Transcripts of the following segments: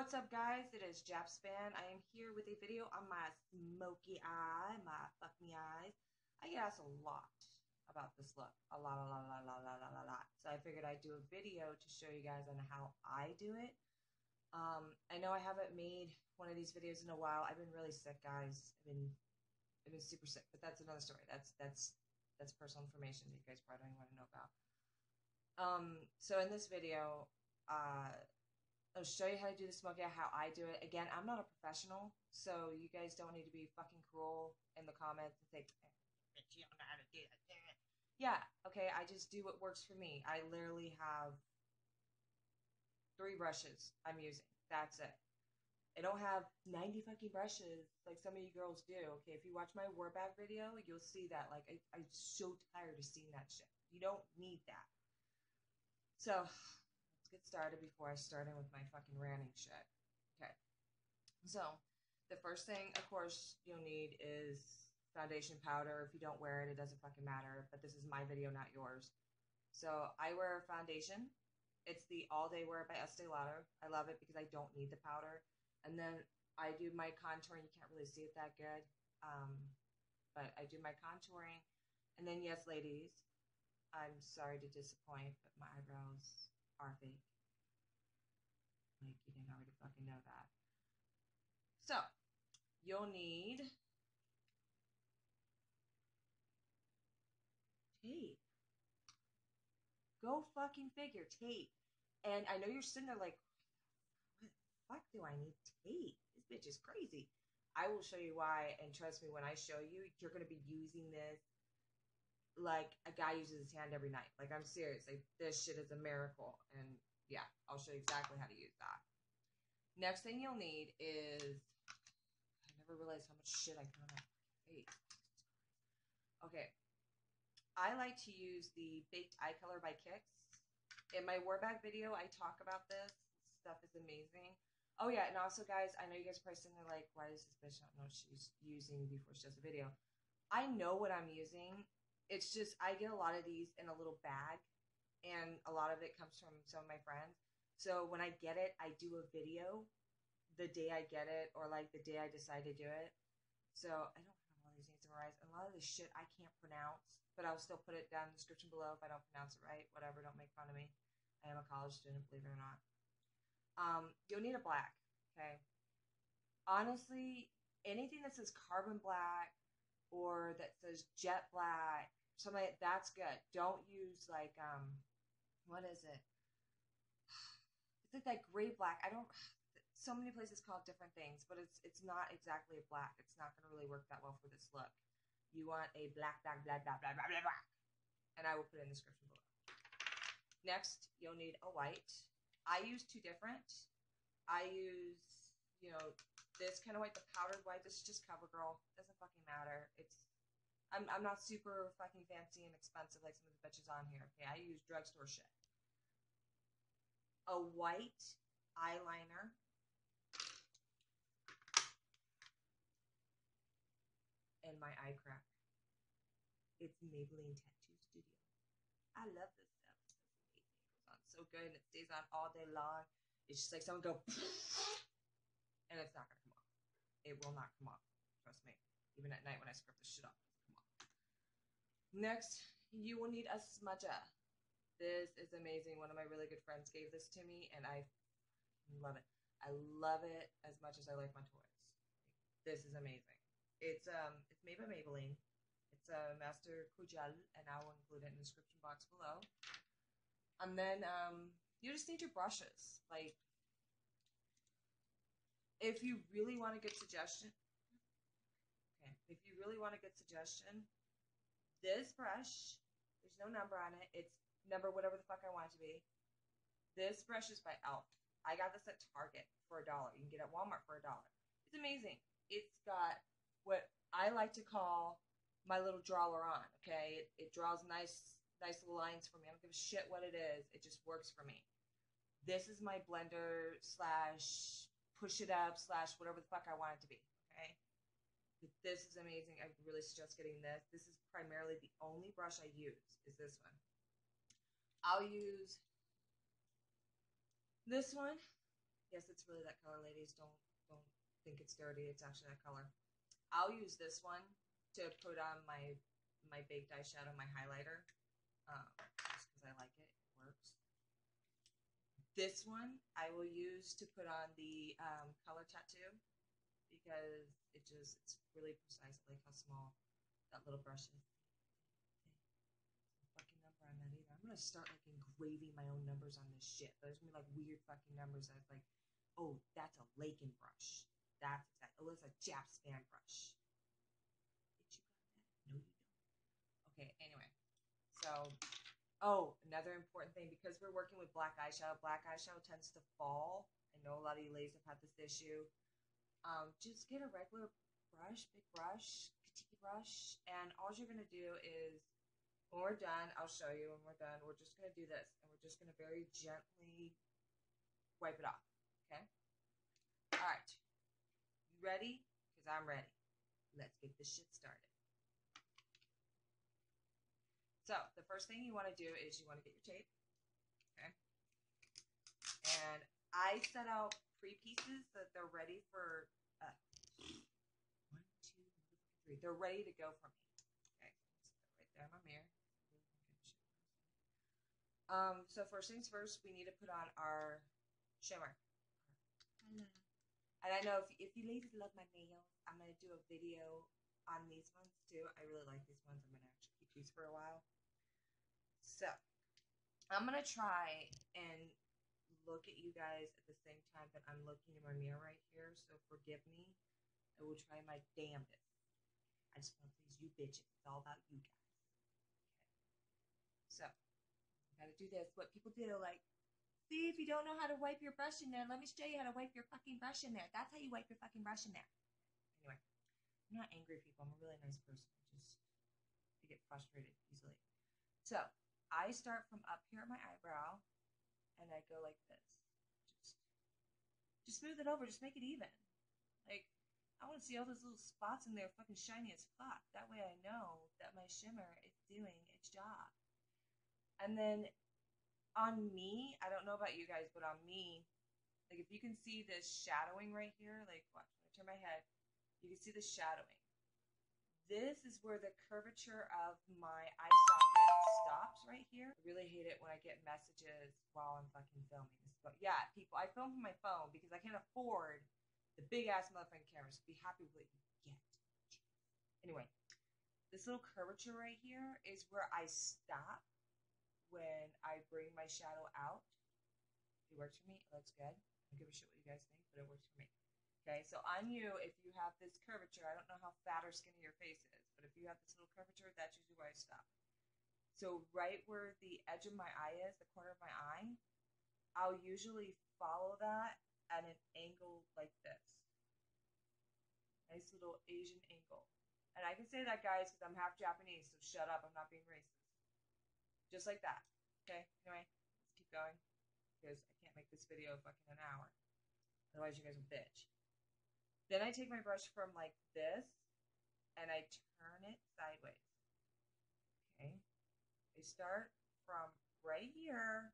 what's up, guys? It is Japspan. I am here with a video on my smoky eye, my fuck me eyes. I get asked a lot about this look. A lot. So I figured I'd do a video to show you guys on how I do it. I know I haven't made one of these videos in a while. I've been really sick, guys. I've been super sick, but that's another story. That's personal information that you guys probably don't want to know about. So in this video, I'll show you how to do the smoky eye, how I do it. Again, I'm not a professional, so you guys don't need to be fucking cruel in the comments and say, bitch, you don't know how to do that. Yeah, okay, I just do what works for me. I literally have 3 brushes I'm using. That's it. I don't have 90 fucking brushes like some of you girls do. Okay, if you watch my word bag video, you'll see that. Like, I'm so tired of seeing that shit. You don't need that. So, let's get started before I start in with my fucking ranting shit. Okay. So, the first thing, of course, you'll need is foundation powder. If you don't wear it, it doesn't fucking matter. But this is my video, not yours. So, I wear foundation. It's the All Day Wear by Estee Lauder. I love it because I don't need the powder. And then I do my contouring. You can't really see it that good. But I do my contouring. And then, yes, ladies, I'm sorry to disappoint, but my eyebrows are fake. Like, you didn't already fucking know that. So, you'll need tape. Go fucking figure, tape. And I know you're sitting there like, what the fuck do I need tape? This bitch is crazy. I will show you why, and trust me, when I show you, you're going to be using this like a guy uses his hand every night. Like, I'm serious. Like, this shit is a miracle. And yeah, I'll show you exactly how to use that. Next thing you'll need is, I never realized how much shit I put on my face. Okay. I like to use the Baked Eye Color by Kicks. In my wear bag video, I talk about this. This stuff is amazing. Oh yeah, and also, guys, I know you guys are probably sitting there like, why does this bitch not know what she's using before she does a video? I know what I'm using. It's just, I get a lot of these in a little bag, and a lot of it comes from some of my friends. So when I get it, I do a video the day I get it, or like the day I decide to do it. So I don't have all these names memorized. A lot of this shit I can't pronounce, but I'll still put it down in the description below if I don't pronounce it right. Whatever, don't make fun of me. I am a college student, believe it or not. You'll need a black, okay? Honestly, anything that says carbon black or that says jet black, something like that's good. Don't use like what is it? It's like that gray black. I don't. So many places call it different things, but it's not exactly a black. It's not going to really work that well for this look. You want a black, and I will put it in the description below. Next, you'll need a white. I use 2 different. I use, you know, this kind of white, the powdered white. This is just COVERGIRL. Doesn't fucking matter. I'm not super fucking fancy and expensive like some of the bitches on here. Okay, I use drugstore shit. A white eyeliner. And my eye crack. It's Maybelline Tattoo Studio. I love this stuff. It's amazing. It goes on so good and it stays on all day long. It's just like someone go and it's not gonna come off. It will not come off. Trust me. Even at night when I scrub this shit off, it doesn't come off. Next, you will need a smudger. This is amazing. One of my really good friends gave this to me and I love it. I love it as much as I like my toys. This is amazing. It's made by Maybelline. It's a Master KAJAL, and I will include it in the description box below. And then you just need your brushes. Like, if you really want a good suggestion, this brush, there's no number on it. It's number whatever the fuck I want it to be. This brush is by e.l.f. I got this at Target for $1. You can get it at Walmart for $1. It's amazing. It's got what I like to call my little drawer on, okay? It draws nice little lines for me. I don't give a shit what it is. It just works for me. This is my blender / push it up / whatever the fuck I want it to be, okay? But this is amazing. I really suggest getting this. This is primarily the only brush I use is this one. I'll use this one Yes, it's really that color, ladies. Don't think it's dirty. It's actually that color. I'll use this one to put on my baked eyeshadow, my highlighter, just because I like it. It works. This one I will use to put on the color tattoo because it's really precise. I like how small that little brush is. Fucking number I'm not either. I'm gonna start like engraving my own numbers on this shit. There's gonna be like weird fucking numbers that's like, oh, that's a Lakin brush. That's exact. Oh, it's a Japspan brush. Bitch, you got that? No, you don't. Okay, anyway. So, oh, another important thing, because we're working with black eyeshadow tends to fall. I know a lot of you ladies have had this issue. Just get a regular brush, big brush, petite brush, and all you're gonna do is, when we're done, I'll show you. When we're done, we're just gonna do this, and we're just gonna very gently wipe it off. Okay. All right. You ready? Because I'm ready. Let's get this shit started. So the first thing you want to do is you want to get your tape. Okay. And I set out pre-pieces so that they're ready for 1, 2, 3. They're ready to go for me. Okay. Right there in my mirror. So first things first, we need to put on our shimmer. And I know if you ladies love my nails, I'm going to do a video on these ones too. I really like these ones. I'm going to actually keep these for a while. So, I'm going to try and look at you guys at the same time that I'm looking in my mirror right here. So, forgive me. I will try my damnedest. I just want to please you bitches. It's all about you guys. Okay. So, got to do this. What people do, like, see, if you don't know how to wipe your brush in there, let me show you how to wipe your fucking brush in there. That's how you wipe your fucking brush in there. Anyway, I'm not angry people. I'm a really nice person. I get frustrated easily. So, I start from up here at my eyebrow, and I go like this. Just smooth it over. Just make it even. Like, I want to see all those little spots in there fucking shiny as fuck. That way I know that my shimmer is doing its job. And then on me, I don't know about you guys, but on me, like if you can see this shadowing right here, like watch, when I turn my head, you can see the shadowing. This is where the curvature of my eye socket stops right here. I really hate it when I get messages while I'm fucking filming this. But yeah, people, I film from my phone because I can't afford the big ass motherfucking camera. So be happy with what you get. Anyway, this little curvature right here is where I stop when I bring my shadow out. It works for me. It looks good. I don't give a shit what you guys think, but it works for me. Okay, so on you, if you have this curvature, I don't know how fat or skinny your face is, but if you have this little curvature, that's usually where I stop. So right where the edge of my eye is, the corner of my eye, I'll usually follow that at an angle like this. Nice little Asian angle. And I can say that, guys, because I'm half Japanese, so shut up, I'm not being racist. Just like that. Okay, anyway, let's keep going, because I can't make this video fucking an hour. Otherwise, you guys will bitch. Then I take my brush from like this, and I turn it sideways. Okay. I start from right here,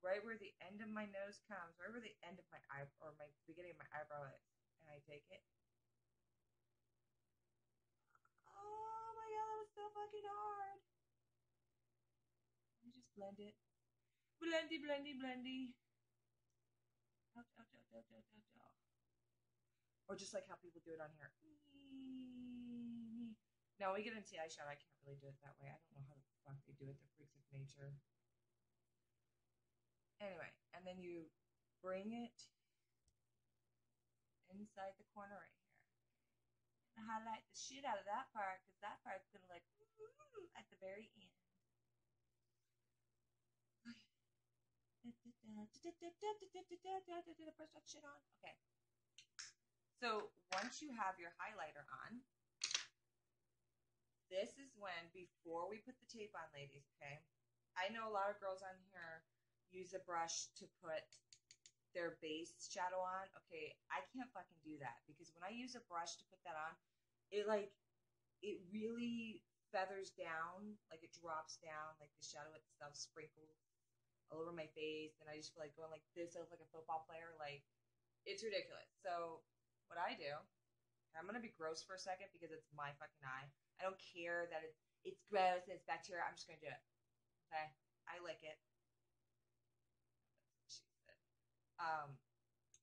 right where the end of my nose comes, right where the end of my eye, or my beginning of my eyebrow is. And I take it. Oh my god, that was so fucking hard. Let me just blend it. Blendy, blendy, blendy. Ouch, ouch, ouch, ouch, ouch, ouch, ouch. Or just like how people do it on here. Now, when we get into eyeshadow, I can't really do it that way. I don't know how the fuck they do it. The freaks of nature. Anyway, and then you bring it inside the corner right here. And highlight the shit out of that part, because that part's going to look at the very end. Press that shit on. Okay. So once you have your highlighter on, this is when, before we put the tape on, ladies, okay? I know a lot of girls on here use a brush to put their base shadow on. Okay, I can't fucking do that, because when I use a brush to put that on, it really feathers down, like it drops down, like the shadow itself sprinkles all over my face, and I just feel like going like this. I look like a football player, like It's ridiculous. So what I do, I'm gonna be gross for a second because it's my fucking eye. I don't care that it's gross and it's bacteria. I'm just gonna do it. Okay, I lick it.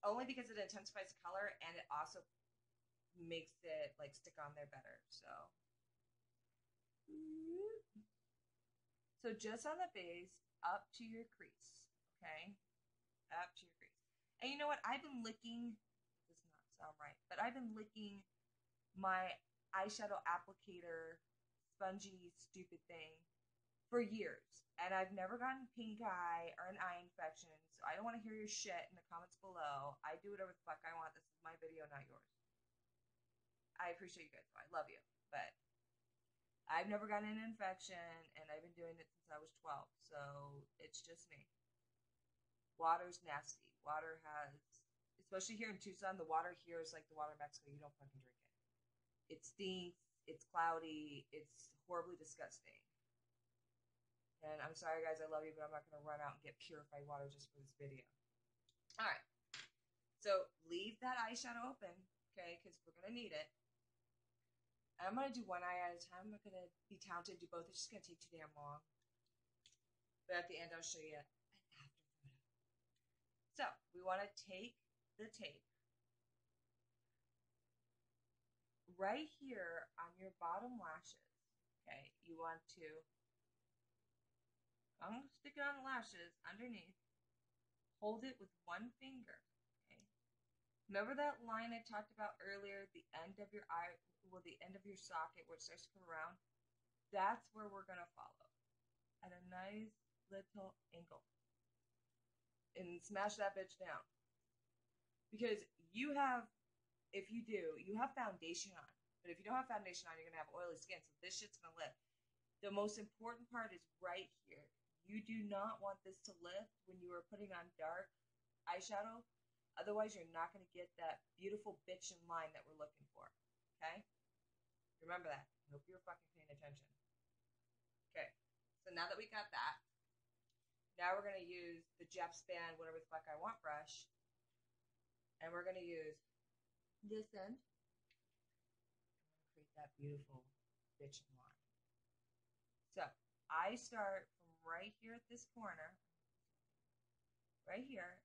Only because it intensifies the color and it also makes it like stick on there better. So just on the base, up to your crease. Okay, up to your crease. And you know what? I've been licking. This does not sound right, but I've been licking my eyeshadow applicator, spongy, stupid thing for years. And I've never gotten pink eye or an eye infection. So I don't want to hear your shit in the comments below. I do whatever the fuck I want. This is my video, not yours. I appreciate you guys. I love you. But I've never gotten an infection, and I've been doing it since I was 12. So it's just me. Water's nasty. Water has, especially here in Tucson, the water here is like the water in Mexico. You don't fucking drink it. It stinks. It's cloudy. It's horribly disgusting. And I'm sorry, guys. I love you, but I'm not going to run out and get purified water just for this video. All right. So leave that eyeshadow open, okay, because we're going to need it. And I'm going to do one eye at a time. I'm not going to be talented to do both. It's just going to take too damn long. But at the end, I'll show you an after photo. So we want to take the tape right here on your bottom lashes. Okay, you want to stick it on the lashes underneath. Hold it with one finger. Okay. Remember that line I talked about earlier, the end of your eye, well, the end of your socket where it starts to come around? That's where we're gonna follow at a nice little angle. And smash that bitch down. Because you have, if you do, you have foundation on. But if you don't have foundation on, you're gonna have oily skin, so this shit's gonna lift. The most important part is right here. You do not want this to lift when you are putting on dark eyeshadow. Otherwise, you're not going to get that beautiful bitchin' line that we're looking for. Okay? Remember that. I hope you're fucking paying attention. Okay. So now that we got that, now we're going to use the Jet Span, whatever the fuck I want brush. And we're going to use this end. I'm going to create that beautiful bitchin' line. So I start from right here at this corner, right here,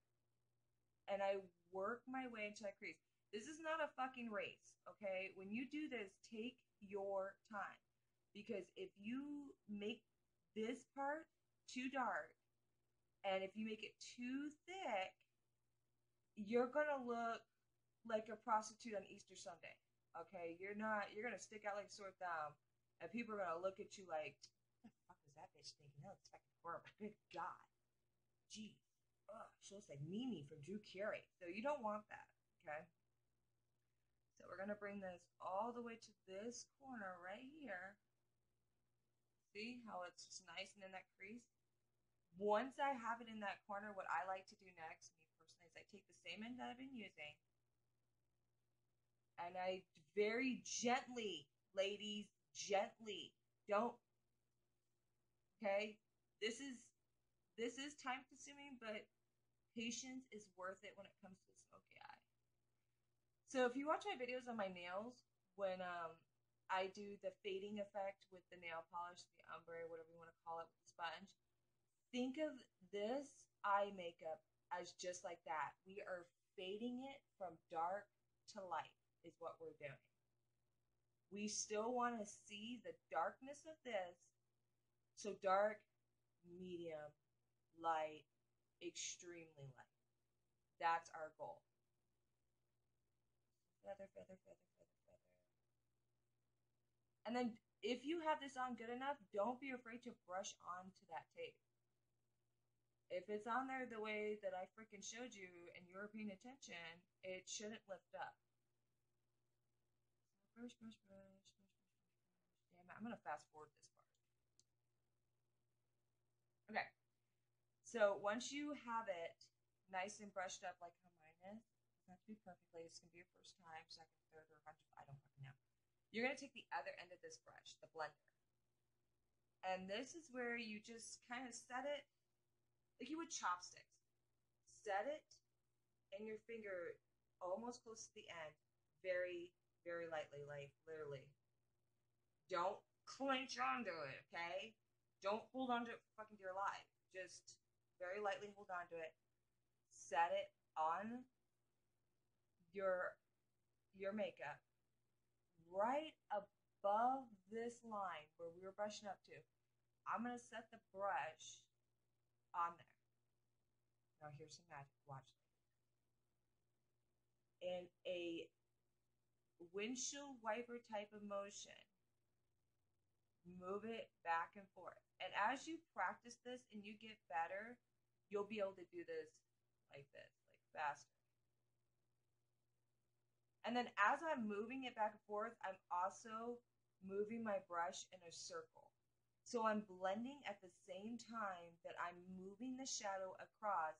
and I work my way into that crease. This is not a fucking race, okay? When you do this, take your time. Because if you make this part too dark, and if you make it too thick, you're gonna look like a prostitute on Easter Sunday, okay? You're gonna stick out like a sore thumb, and people are gonna look at you like, what the fuck was that bitch thinking? That looks fucking horrible. Good God. Jeez. Ugh, she looks like Mimi from Drew Carey. So you don't want that, okay? So we're going to bring this all the way to this corner right here. See how it's just nice and in that crease? Once I have it in that corner, what I like to do next, me personally, is I take the same end that I've been using, and I very gently, ladies, gently, don't, okay? This is time consuming, but patience is worth it when it comes to smoky eye. So if you watch my videos on my nails, when I do the fading effect with the nail polish, the ombre, whatever you want to call it, with the sponge, think of this eye makeup as just like that. We are fading it from dark to light is what we're doing. We still want to see the darkness of this. So dark, medium, light, extremely light. That's our goal. Feather, feather, feather, feather, feather. And then if you have this on good enough, don't be afraid to brush onto that tape. If it's on there the way that I freaking showed you and you're paying attention, it shouldn't lift up. Brush, brush, brush, brush, brush, brush. Damn it, I'm going to fast forward this part. Okay. So once you have it nice and brushed up like how mine is, it's not to be perfectly, it's going to be your first time, second, third, or 100, I don't fucking know. You're going to take the other end of this brush, the blender. And this is where you just kind of set it like you would chopsticks. Set it, and your finger almost close to the end, very, very lightly, like literally. Don't clench onto it, okay? Don't hold onto it for fucking dear life. Just very lightly hold onto it. Set it on your makeup right above this line where we were brushing up to. I'm gonna set the brush on there. Now here's some magic. Watch. In a windshield wiper type of motion, move it back and forth. And as you practice this and you get better, you'll be able to do this like faster. And then as I'm moving it back and forth, I'm also moving my brush in a circle. So I'm blending at the same time that I'm moving the shadow across,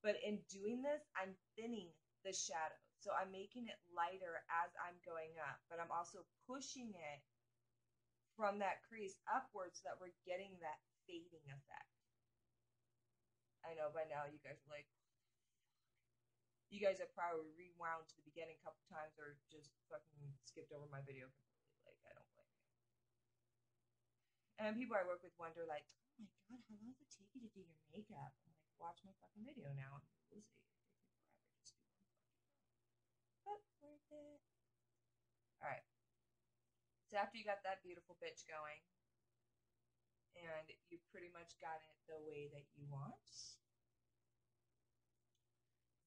but in doing this, I'm thinning the shadow. So I'm making it lighter as I'm going up, but I'm also pushing it from that crease upwards so that we're getting that fading effect. I know by now you guys are like, you guys have probably rewound to the beginning a couple times or just fucking skipped over my video completely. Like, I don't blame you. And people I work with wonder like, oh my god, how long does it take you to do your makeup? I'm like, watch my fucking video now and you'll see. It takes me forever just do one fucking but worth it. Alright. So after you got that beautiful bitch going, and you pretty much got it the way that you want,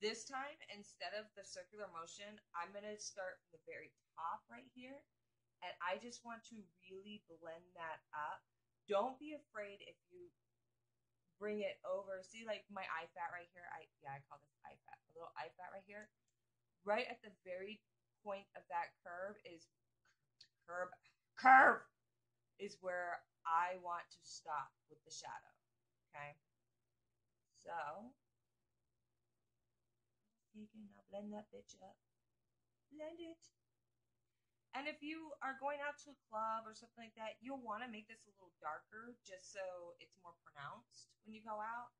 this time, instead of the circular motion, I'm going to start from the very top right here, and I just want to really blend that up. Don't be afraid if you bring it over. See, like my eye fat right here? I call this eye fat. A little eye fat right here. Right at the very point of that curve is is where I want to stop with the shadow. Okay? So, you can now blend that bitch up. Blend it. And if you are going out to a club or something like that, you'll want to make this a little darker just so it's more pronounced when you go out.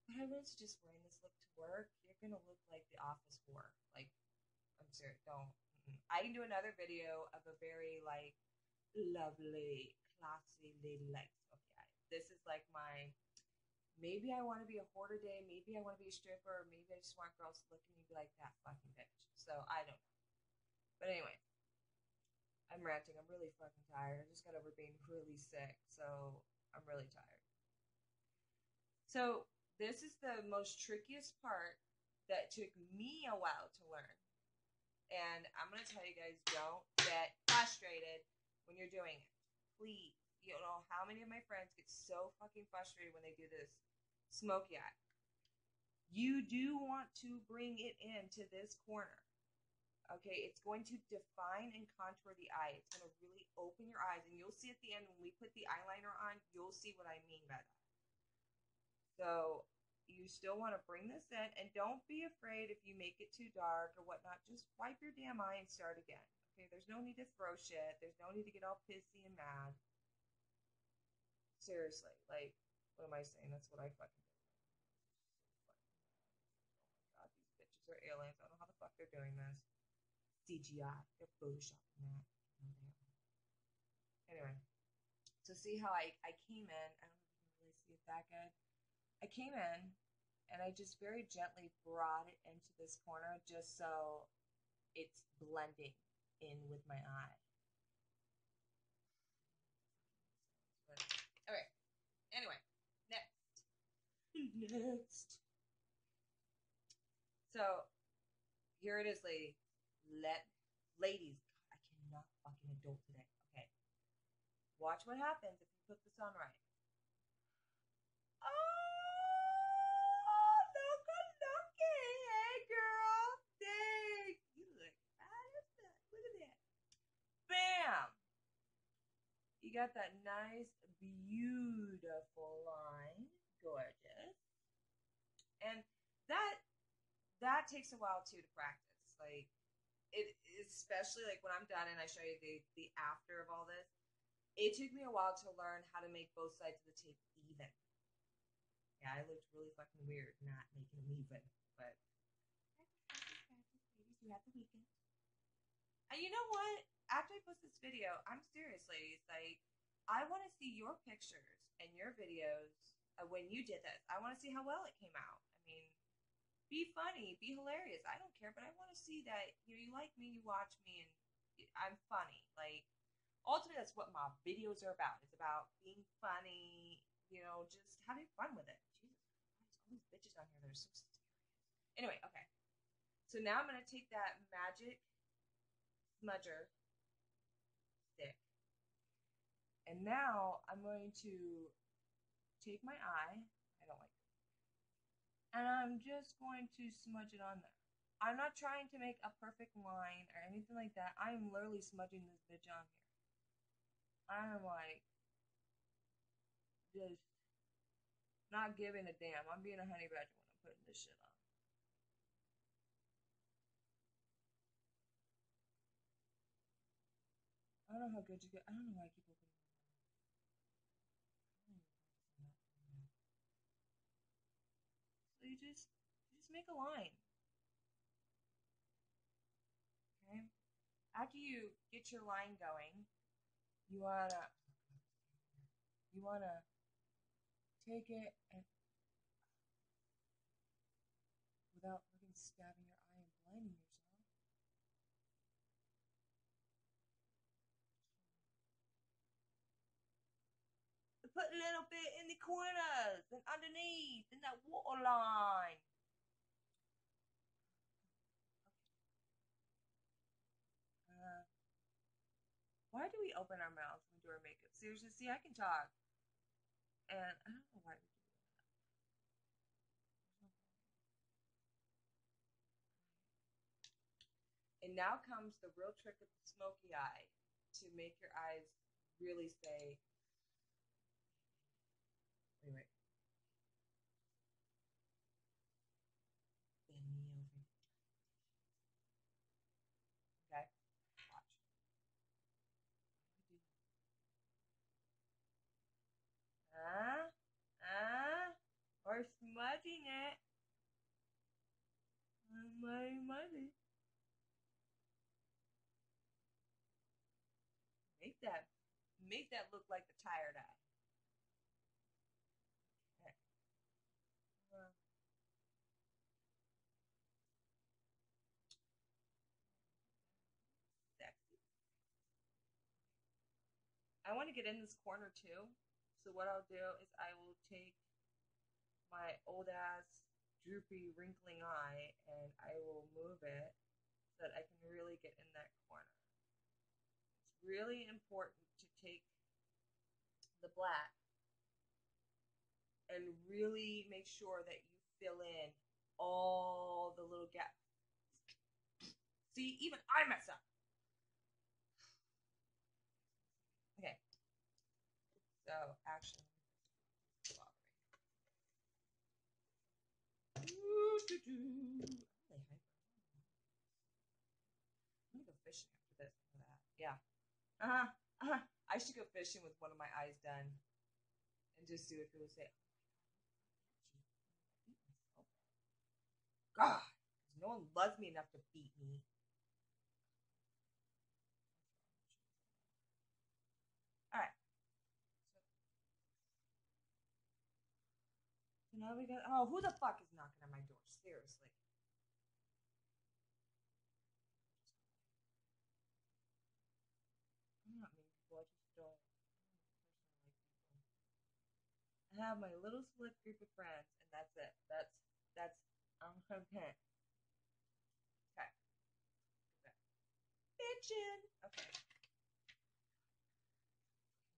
But I wouldn't suggest wearing this look to work. You're going to look like the office whore. Like, I'm serious. Don't. I can do another video of a very, like, lovely, classy lady like smoky eye. This is like my, maybe I want to be a whore today, maybe I want to be a stripper, or maybe I just want girls to look at me and be like, that fucking bitch. So I don't know. But anyway, I'm ranting. I'm really fucking tired. I just got over being really sick, so I'm really tired. So this is the most trickiest part that took me a while to learn. And I'm going to tell you guys, don't get frustrated when you're doing it. Please. You don't know how many of my friends get so fucking frustrated when they do this smoky eye. You do want to bring it into this corner. Okay, it's going to define and contour the eye. It's going to really open your eyes. And you'll see at the end when we put the eyeliner on, you'll see what I mean by that. So you still want to bring this in. And don't be afraid if you make it too dark or whatnot. Just wipe your damn eye and start again. Okay, there's no need to throw shit. There's no need to get all pissy and mad. Seriously, like, what am I saying? That's what I fucking do. Oh my god, these bitches are aliens. I don't know how the fuck they're doing this. CGI. They're photoshopping that. Anyway, so see how I came in. I don't know if you can really see it that good. I came in, and I just very gently brought it into this corner just so it's blending in with my eye. Okay. Anyway, next. So here it is, ladies. Ladies, God, I cannot fucking adult today. Okay. Watch what happens if you put this on right. Oh, looky. Hey, girl. Thanks. You look fat as fuck. Look at that. Bam. You got that nice, beautiful line. Gorgeous. And that takes a while too to practice. Like, it, especially like when I'm done and I show you the after of all this, it took me a while to learn how to make both sides of the tape even. Yeah, I looked really fucking weird not making them even, but we had the weekend. And you know what? After I post this video, I'm serious, ladies. Like, I want to see your pictures and your videos of when you did this. I want to see how well it came out. I mean, be funny, be hilarious. I don't care, but I want to see that you like me, you watch me, and I'm funny. Like, ultimately, that's what my videos are about. It's about being funny, just having fun with it. Jesus Christ, all these bitches on here, they're so serious. Anyway, okay. So now I'm going to take that magic smudger stick. And now I'm going to take my eye. I don't like it. And I'm just going to smudge it on there. I'm not trying to make a perfect line or anything like that. I'm literally smudging this bitch on here. I'm like, just not giving a damn. I'm being a honey badger when I'm putting this shit on. I don't know how good you get. I don't know why I keep opening my mouth. So you just make a line. Okay? After you get your line going, you wanna take it and without fucking stabbing your eye and blinding yourself. Put a little bit in the corners and underneath in that waterline. Why do we open our mouths when we do our makeup? Seriously, see, I can talk. And I don't know why we do that. And now comes the real trick of the smoky eye to make your eyes really stay. Wait. Bend me over. Okay? Watch. Or smudging it. My money. Make that look like the tired eye. Okay. Sexy. I want to get in this corner too. So what I'll do is I will take my old ass droopy wrinkling eye and I will move it so that I can really get in that corner. It's really important to take the black and really make sure that you fill in all the little gaps. See, even I mess up. Okay. So, actually, I'm gonna go fishing after this. Yeah. I should go fishing with one of my eyes done and just see what people say. God, because no one loves me enough to beat me. All right. So now we got. Oh, who the fuck is knocking on my door? Seriously. I'm not mean people. I just don't. I have my little select group of friends, and that's it. That's. I'm content. Okay. Bitchin'. Okay.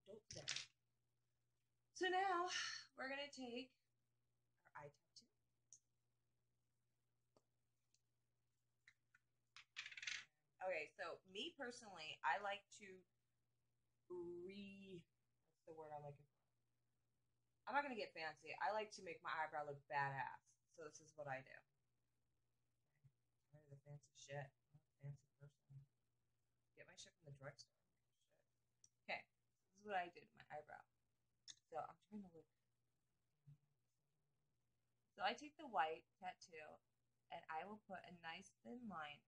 Don't do that. So now we're gonna take our eye tattoo. Okay, so me personally, I like to what's the word I'm looking for? I'm not gonna get fancy. I like to make my eyebrow look badass. So this is what I do. I'm the fancy shit. I'm a fancy person. Get my shit from the drugstore. Okay, this is what I do to my eyebrow. So I'm trying to look. So I take the white tattoo and I will put a nice thin line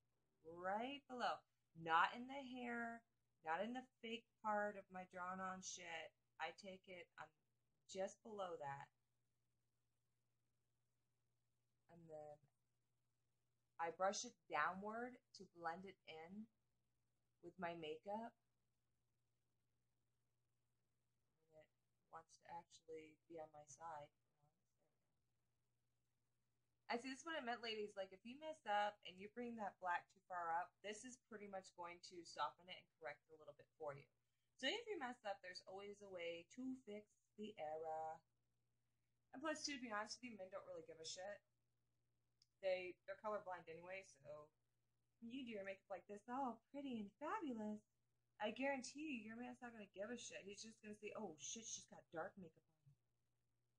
right below. Not in the hair, not in the fake part of my drawn on shit. I take it on just below that. And then I brush it downward to blend it in with my makeup. And it wants to actually be on my side. I see, this is what I meant, ladies. Like, if you messed up and you bring that black too far up, this is pretty much going to soften it and correct it a little bit for you. So if you messed up, there's always a way to fix the error. And plus, to be honest with you, men don't really give a shit. They're colorblind anyway, so when you do your makeup like this, all pretty and fabulous, I guarantee you, your man's not going to give a shit. He's just going to say, oh shit, she's got dark makeup on.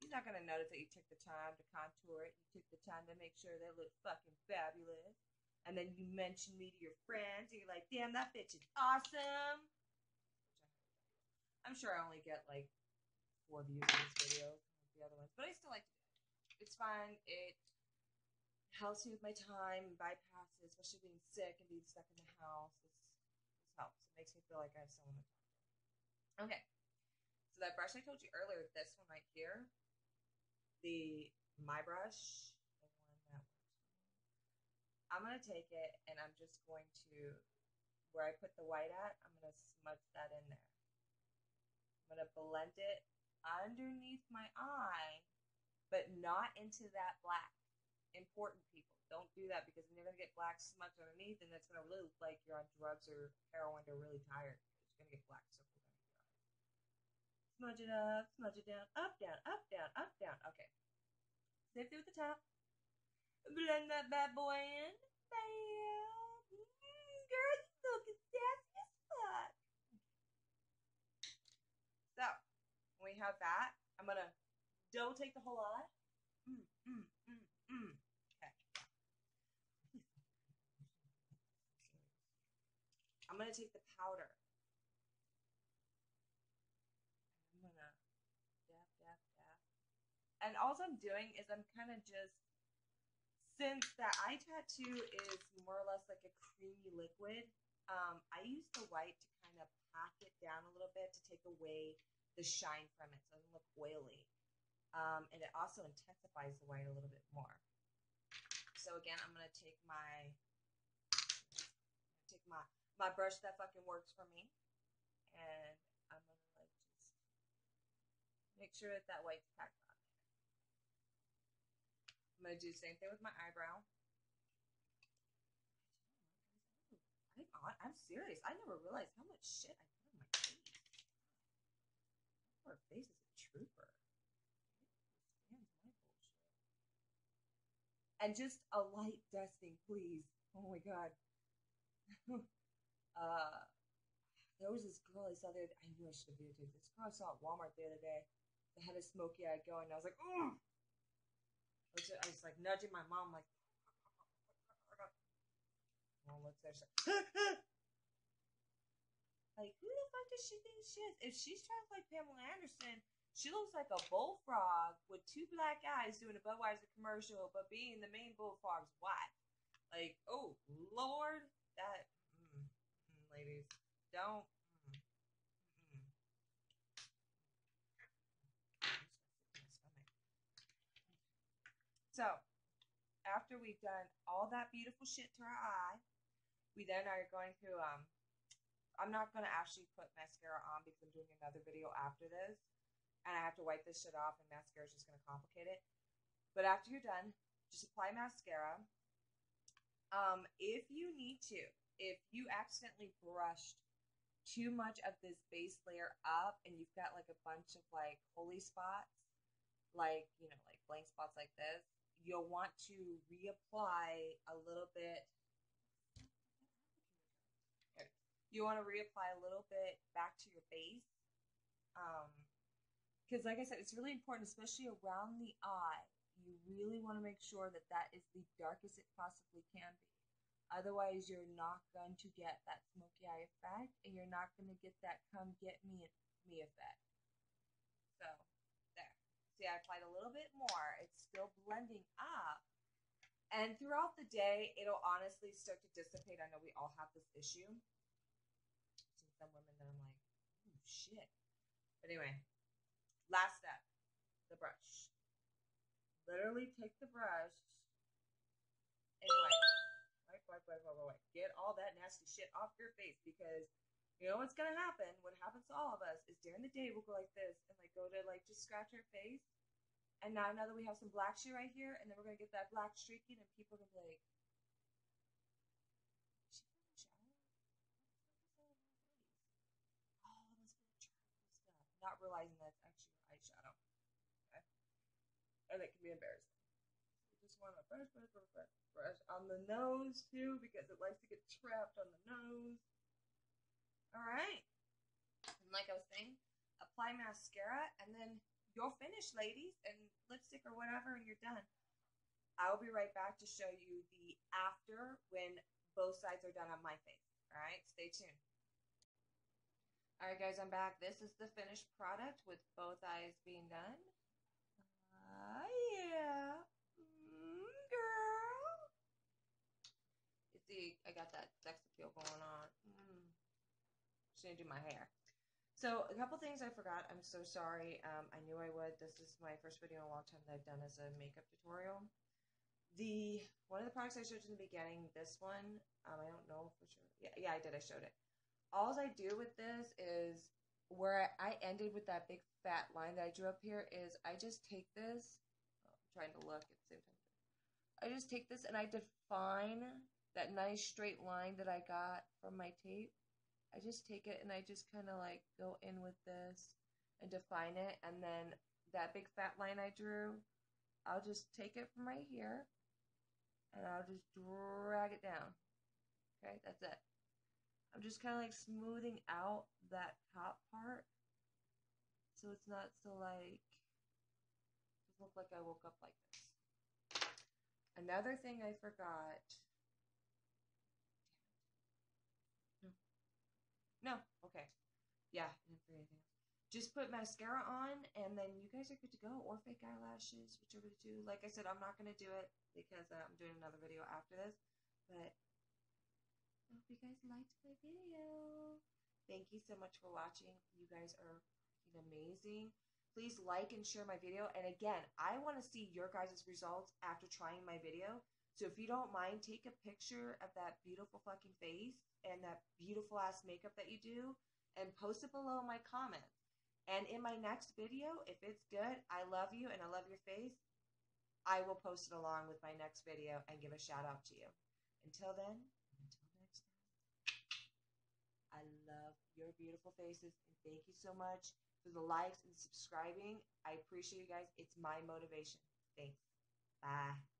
He's not going to notice that you took the time to contour it. You took the time to make sure they look fucking fabulous. And then you mention me to your friends, and you're like, damn, that bitch is awesome. I'm sure I only get like 4 views in this video, like the other ones, but I still like to do it. It's fun. It helps me with my time and bypasses, especially being sick and being stuck in the house. This helps. It makes me feel like I have someone to talk to. Okay. So that brush I told you earlier, this one right here, my brush, the one that works for me, I'm going to take it and I'm just going to, where I put the white at, I'm going to smudge that in there. I'm going to blend it underneath my eye, but not into that black. Important people, don't do that, because then you're going to get black smudged underneath, and that's going to really look like you're on drugs or heroin or really tired. You're going to get black circles under your eye. Smudge it up, smudge it down, up, down, up, down, up, down. Okay. Same thing with the top. Blend that bad boy in. Bam. Girl, you looking sassy as fuck. So, when we have that, I'm going to double take the whole eye. Okay. I'm going to take the powder. I'm going to dab, dab, dab. And all I'm doing is I'm kind of just, since that eye tattoo is more or less like a creamy liquid, I use the white to kind of pack it down a little bit to take away the shine from it so it doesn't look oily. And it also intensifies the white a little bit more. So again, I'm going to take my brush that fucking works for me, and I'm going to like just make sure that that white's packed on there. I'm going to do the same thing with my eyebrow. I'm serious. I never realized how much shit I put on my face. Her face is a trooper. It stands my bullshit. And just a light dusting, please. Oh my god. There was this girl I saw there. I knew I should have videotaped this girl I saw at Walmart the other day that had a smoky eye going, and I was like, ugh! I was like nudging my mom, like, mom looks there, she's like, who the fuck does she think she is? If she's trying to play Pamela Anderson, she looks like a bullfrog with 2 black eyes doing a Budweiser commercial, but being the main bullfrog's wife. Like, oh Lord, that ladies, don't. So, after we've done all that beautiful shit to our eye, we then are going to, I'm not going to actually put mascara on because I'm doing another video after this, and I have to wipe this shit off, and mascara is just going to complicate it. But after you're done, just apply mascara. If you need to, if you accidentally brushed too much of this base layer up and you've got like a bunch of like holy spots, like, you know, like blank spots like this, you'll want to reapply a little bit. You want to reapply a little bit back to your base. Because like I said, it's really important, especially around the eye. You really want to make sure that that is the darkest it possibly can be. Otherwise, you're not going to get that smoky eye effect, and you're not going to get that come get me effect. So, there. See, I applied a little bit more. It's still blending up. And throughout the day, it'll honestly start to dissipate. I know all have this issue. Since some women that I'm like, oh shit. But anyway, last step, the brush. Literally take the brush and wipe. Get all that nasty shit off your face, because you know what's gonna happen. What happens to all of us is during the day we'll go like this and like go to like just scratch our face, and now that we have some black shit right here, and then we're gonna get that black streaking, and people are gonna be like, "She put in the shower? What the fuck is all over her face? Oh, it must be the charcoal stuff." Not realizing that's actually your eyeshadow. Okay, and it can be embarrassing. So we just want to brush on the nose too, because it likes to get trapped on the nose. All right, and like I was saying, apply mascara, and then you're finished, ladies, and lipstick or whatever, and you're done. I'll be right back to show you the after when both sides are done on my face. All right, stay tuned. All right, guys, I'm back. This is the finished product with both eyes being done. Yeah, girl. You see, I got that sex appeal going on. Just gonna do my hair. So a couple things I forgot. I'm so sorry. I knew I would. This is my first video in a long time that I've done as a makeup tutorial. One of the products I showed you in the beginning, this one, I don't know for sure. Yeah, I did. I showed it. All I do with this is where I ended with that big fat line that I drew up here is I just take this. I'm trying to look at the same time. I just take this and I define that nice straight line that I got from my tape. I just take it and I just kind of like go in with this and define it, and then that big fat line I drew, I'll just take it from right here and I'll just drag it down. Okay, that's it. I'm just kind of like smoothing out that top part so it's not so like, it doesn't look like I woke up like this. Another thing I forgot. No, okay. Yeah, I didn't forget anything else. Just put mascara on, and then you guys are good to go. Or fake eyelashes, whichever the two. Like I said, I'm not going to do it because I'm doing another video after this. But I hope you guys liked my video. Thank you so much for watching. You guys are amazing. Please like and share my video. And again, I want to see your guys' results after trying my video. So if you don't mind, take a picture of that beautiful fucking face and that beautiful ass makeup that you do and post it below my comments. And in my next video, if it's good, I love you and I love your face, I will post it along with my next video and give a shout out to you. Until then, until next time, I love your beautiful faces, and thank you so much for the likes and subscribing. I appreciate you guys. It's my motivation. Thanks. Bye.